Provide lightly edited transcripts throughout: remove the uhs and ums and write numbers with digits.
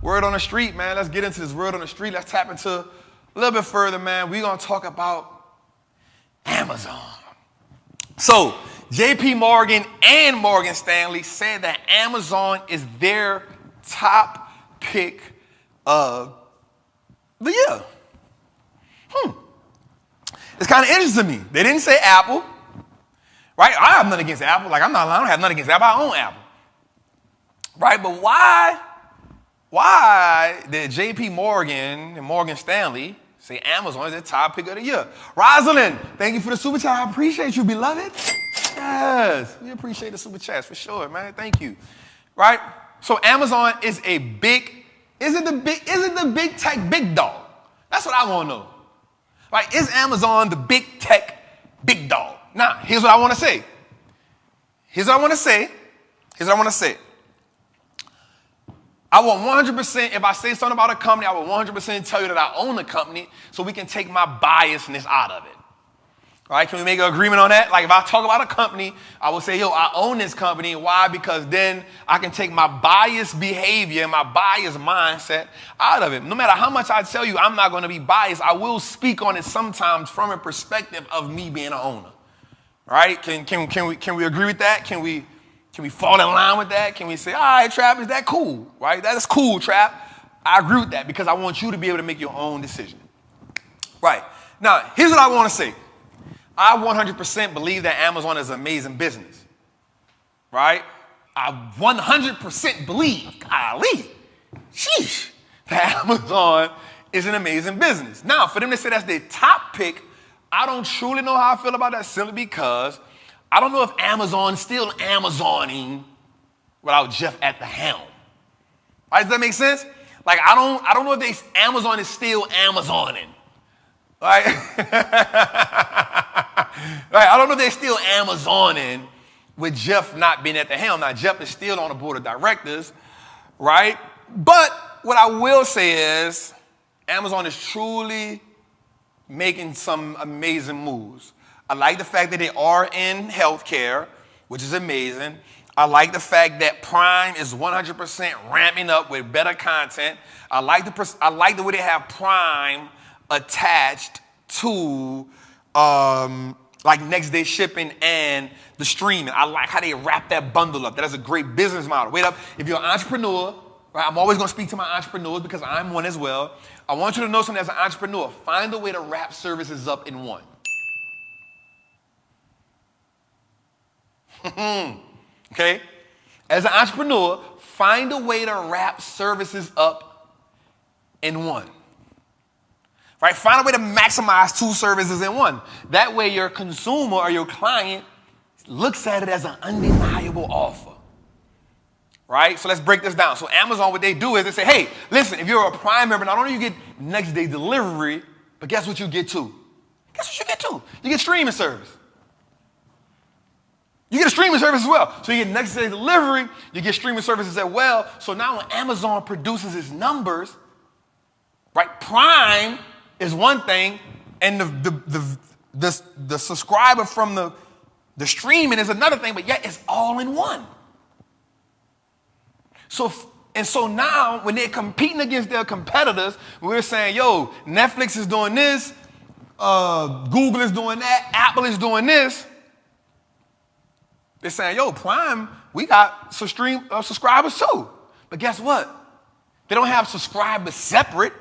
Word on the street, man. Let's get into this word on the street. Let's tap into a little bit further, man. We're going to talk about Amazon. So, J.P. Morgan and Morgan Stanley said that Amazon is their top pick of the year. It's kind of interesting to me. They didn't say Apple, right? I have nothing against Apple. Like, I'm not lying. I don't have nothing against Apple. I own Apple, right? But why did J.P. Morgan and Morgan Stanley say Amazon is their top pick of the year? Rosalind, thank you for the super chat. I appreciate you, beloved. Yes, we appreciate the super chats for sure, man. Thank you. Right? So Amazon is a big, is it the big tech big dog? That's what I want to know. Like, is Amazon the big tech big dog? Now, here's what I want to say. I want 100%, if I say something about a company, I will 100% tell you that I own the company so we can take my biasness out of it. All right, can we make an agreement on that? Like, if I talk about a company, I will say, yo, I own this company. Why? Because then I can take my biased behavior and my biased mindset out of it. No matter how much I tell you I'm not going to be biased, I will speak on it sometimes from a perspective of me being an owner. All right, can we agree with that? Can we fall in line with that? Can we say, all right, Trap, is that cool? Right? That is cool, Trap. I agree with that because I want you to be able to make your own decision. Right. Now, here's what I want to say. I 100% believe that Amazon is an amazing business. Right? I 100% believe, golly, sheesh, that Amazon is an amazing business. Now, for them to say that's their top pick, I don't truly know how I feel about that simply because I don't know if Amazon is still Amazoning without Jeff at the helm. Right, does that make sense? Like, I don't know if Amazon is still Amazoning. Right? Right? I don't know if they're still Amazoning with Jeff not being at the helm. Now, Jeff is still on the board of directors, right? But what I will say is Amazon is truly making some amazing moves. I like the fact that they are in healthcare, which is amazing. I like the fact that Prime is 100% ramping up with better content. I like the way they have Prime attached to like next day shipping and the streaming. I like how they wrap that bundle up. That is a great business model. Wait up, if you're an entrepreneur, right? I'm always going to speak to my entrepreneurs because I'm one as well. I want you to know something as an entrepreneur. Find a way to wrap services up in one. Okay? As an entrepreneur, find a way to wrap services up in one. Right? Find a way to maximize two services in one. That way your consumer or your client looks at it as an undeniable offer. Right? So let's break this down. So Amazon, what they do is they say, hey, listen, if you're a Prime member, not only do you get next day delivery, but guess what you get too? Guess what you get too? You get streaming service. You get a streaming service as well. So you get next day delivery, you get streaming services as well. So now when Amazon produces its numbers, right, Prime is one thing, and the subscriber from the streaming is another thing, but yet it's all in one. So now when they're competing against their competitors, we're saying, yo, Netflix is doing this, Google is doing that, Apple is doing this. They're saying, yo, Prime, we got subscribers too. But guess what? They don't have subscribers separate.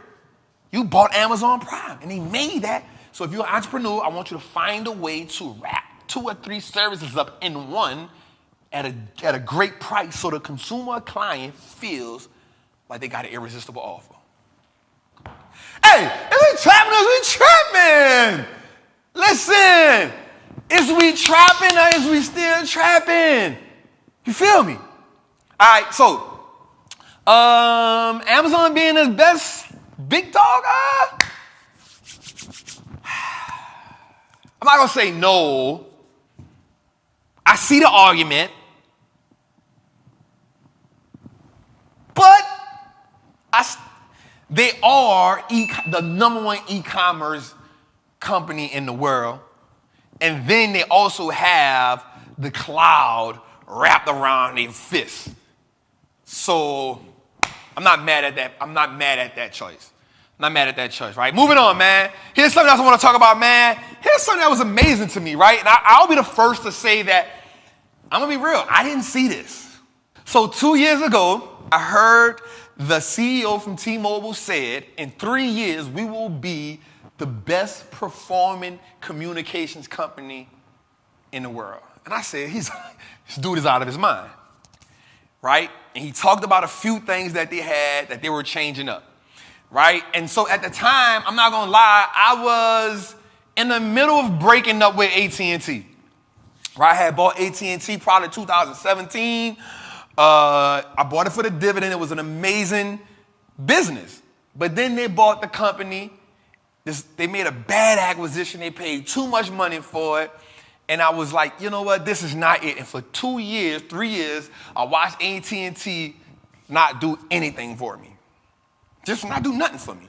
You bought Amazon Prime, and they made that. So if you're an entrepreneur, I want you to find a way to wrap 2 or 3 services up in one at a great price so the consumer or client feels like they got an irresistible offer. Hey, if we trapping, is we trapping? Listen, is we trapping or is we still trapping? You feel me? All right, so Amazon being the best big dog, I'm not going to say no. I see the argument. But they are the number one e-commerce company in the world. And then they also have the cloud wrapped around their fist. So I'm not mad at that. I'm not mad at that choice. I'm not mad at that choice, right? Moving on, man. Here's something else I want to talk about, man. Here's something that was amazing to me, right? And I'll be the first to say that, I'm going to be real, I didn't see this. So 2 years ago, I heard the CEO from T-Mobile said, in 3 years, we will be the best performing communications company in the world. And I said, this dude is out of his mind, right? And he talked about a few things that they had that they were changing up, right? And so at the time, I'm not going to lie, I was in the middle of breaking up with AT&T, right? I had bought AT&T probably 2017. I bought it for the dividend. It was an amazing business. But then they bought the company. They made a bad acquisition. They paid too much money for it. And I was like, you know what? This is not it. And for 2 years, 3 years, I watched AT&T not do anything for me. Just not do nothing for me.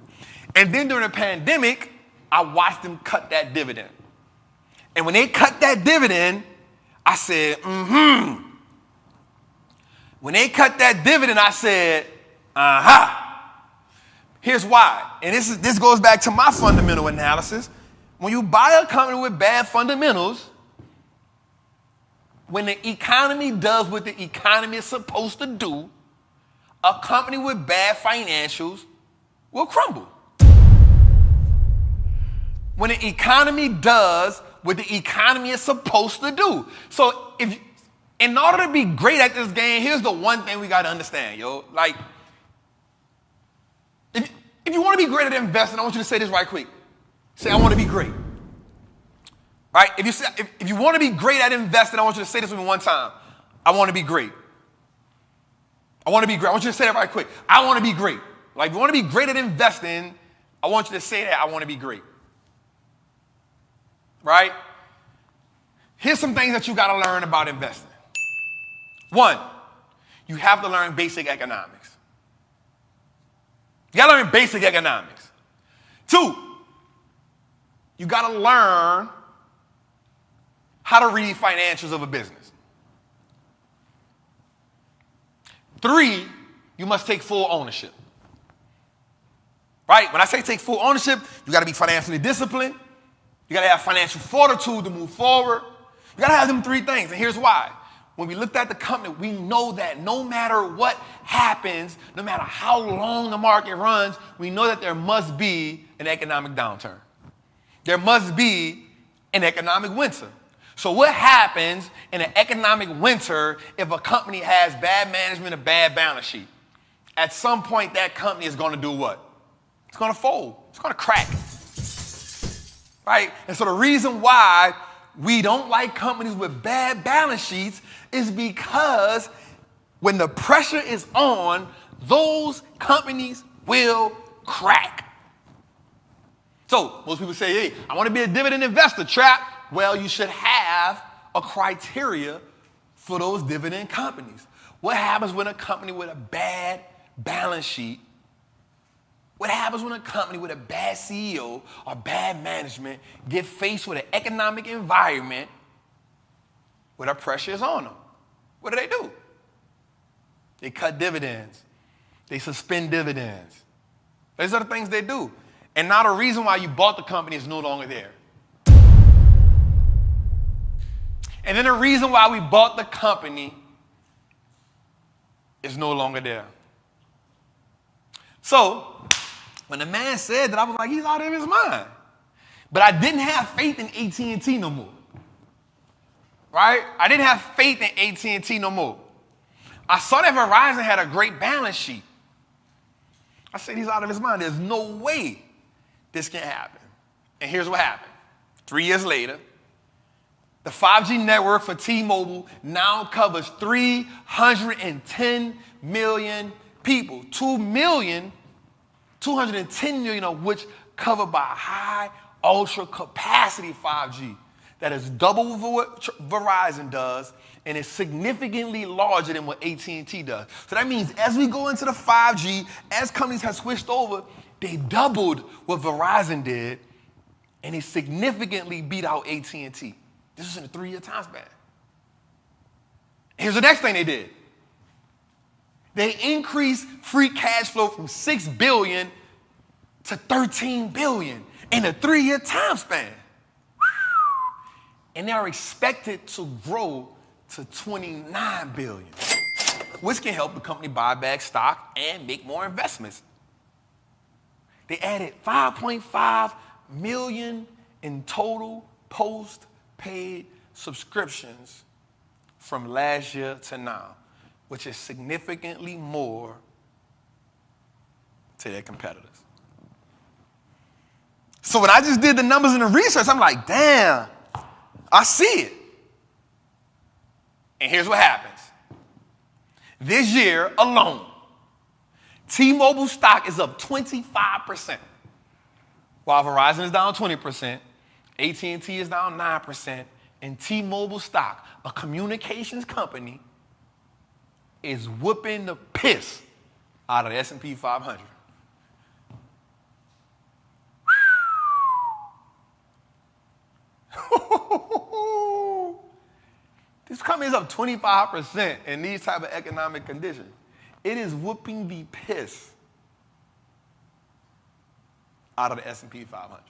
And then during the pandemic, I watched them cut that dividend. And when they cut that dividend, I said, When they cut that dividend, I said, Here's why. And this goes back to my fundamental analysis. When you buy a company with bad fundamentals, when the economy does what the economy is supposed to do, a company with bad financials will crumble. When the economy does what the economy is supposed to do. So in order to be great at this game, here's the one thing we got to understand, yo. Like, if you want to be great at investing, I want you to say this right quick. Say, I want to be great. Right? If you want to be great at investing, I want you to say this with me one time. I want to be great. I want to be great. I want you to say that right quick. I want to be great. Like, if you want to be great at investing, I want you to say that, I want to be great. Right? Here's some things that you got to learn about investing. 1, you have to learn basic economics. You got to learn basic economics. 2, you got to learn how to read financials of a business. 3, you must take full ownership. Right? When I say take full ownership, you got to be financially disciplined. You got to have financial fortitude to move forward. You got to have them 3 things. And here's why. When we looked at the company, we know that no matter what happens, no matter how long the market runs, we know that there must be an economic downturn. There must be an economic winter. So what happens in an economic winter if a company has bad management, a bad balance sheet? At some point, that company is going to do what? It's going to fold. It's going to crack. Right? And so the reason why we don't like companies with bad balance sheets is because when the pressure is on, those companies will crack. So most people say, hey, I want to be a dividend investor. Trap. Well, you should have a criteria for those dividend companies. What happens when a company with a bad balance sheet, what happens when a company with a bad CEO or bad management get faced with an economic environment where the pressure is on them? What do? They cut dividends. They suspend dividends. Those are the things they do. And now the reason why you bought the company is no longer there. And then the reason why we bought the company is no longer there. So, when the man said that, I was like, he's out of his mind. But I didn't have faith in AT&T no more. Right? I didn't have faith in AT&T no more. I saw that Verizon had a great balance sheet. I said, he's out of his mind. There's no way this can happen. And here's what happened. 3 years later, the 5G network for T-Mobile now covers 310 million people. 210 million of which covered by high ultra capacity 5G. That is double what Verizon does and is significantly larger than what AT&T does. So that means as we go into the 5G, as companies have switched over, they doubled what Verizon did and it significantly beat out AT&T. This was in a 3-year time span. Here's the next thing they did. They increased free cash flow from $6 billion to $13 billion in a 3-year time span. And they are expected to grow to $29 billion, which can help the company buy back stock and make more investments. They added 5.5 million in total post-paid subscriptions from last year to now, which is significantly more to their competitors. So when I just did the numbers and the research, I'm like, damn, I see it. And here's what happens. This year alone, T-Mobile stock is up 25%, while Verizon is down 20%, AT&T is down 9%, and T-Mobile stock, a communications company, is whooping the piss out of the S&P 500. This company is up 25% in these type of economic conditions. It is whooping the piss out of the S&P 500.